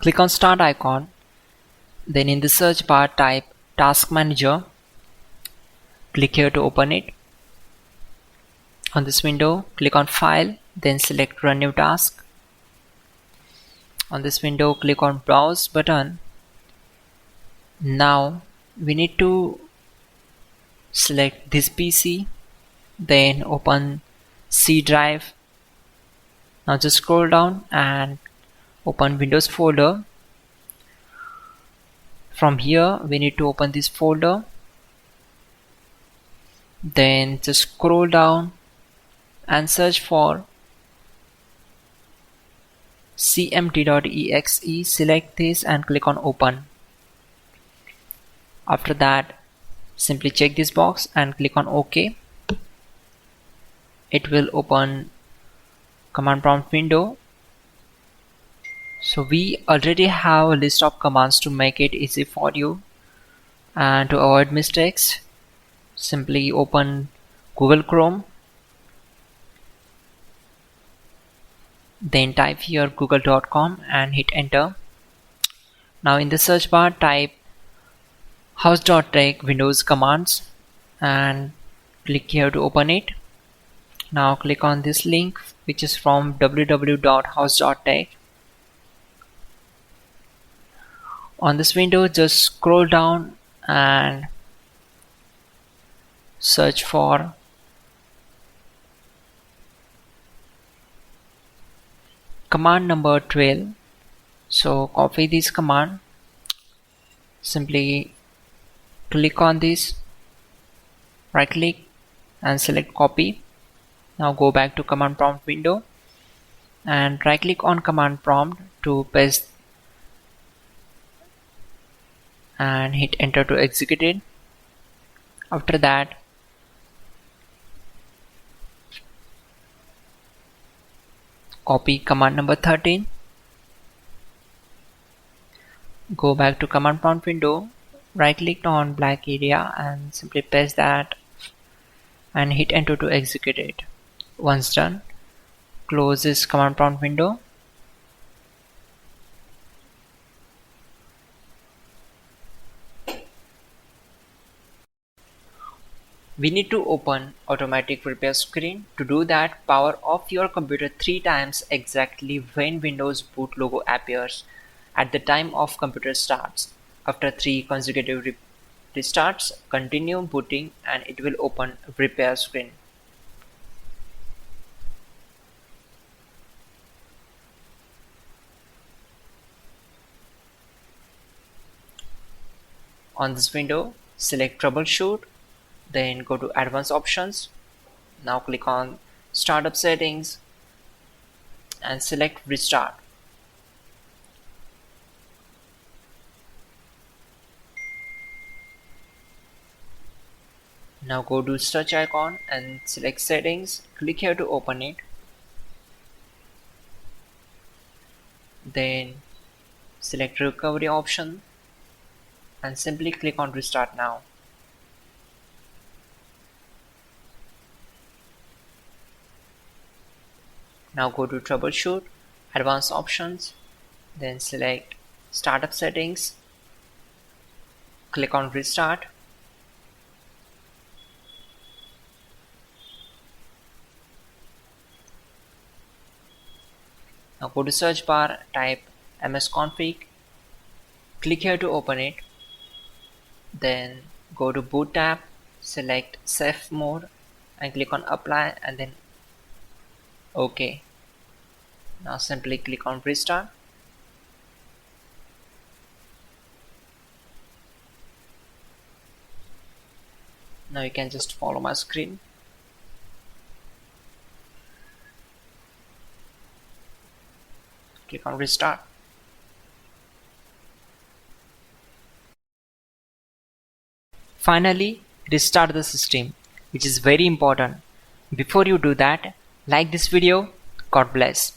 Click on Start icon, then in the search bar type Task Manager. Click here to open it. On this window, click on File, then select Run New Task. On this window, click on Browse button. Now we need to select this PC, then open C drive. Now just scroll down and open Windows folder. From here we need to open this folder, then just scroll down and search for cmd.exe. Select this and click on open. After that, simply check this box and click on OK. It will open command prompt window. So we already have a list of commands to make it easy for you, and to avoid mistakes, simply open Google Chrome, then type here google.com and hit enter. Now in the search bar type hows.tech Windows commands and click here to open it. Now click on this link, which is from www.hows.tech. On this window, just scroll down and search for command number 12. So copy this command, simply click on this, right click and select copy. Now go back to command prompt window and right click on command prompt to paste and hit enter to execute it. After that, copy command number 13, go back to command prompt window, right click on black area and simply paste that and hit enter to execute it. Once done, close this command prompt window. We need to open automatic repair screen. To do that, power off your computer 3 times exactly when Windows boot logo appears at the time of computer starts. After 3 consecutive restarts, continue booting and it will open repair screen. On this window, select Troubleshoot, then go to Advanced Options. Now click on Startup Settings and select Restart. Now go to search icon and select Settings. Click here to open it. Then select Recovery option and simply click on Restart now. Now go to Troubleshoot, Advanced Options, then select Startup Settings, click on Restart. Now go to search bar, type msconfig, click here to open it, then go to Boot tab, select Safe Mode and click on Apply and then OK. Now simply click on Restart. Now you can just follow my screen. Click on Restart. Finally, restart the system, which is very important. Before you do that, like this video. God bless.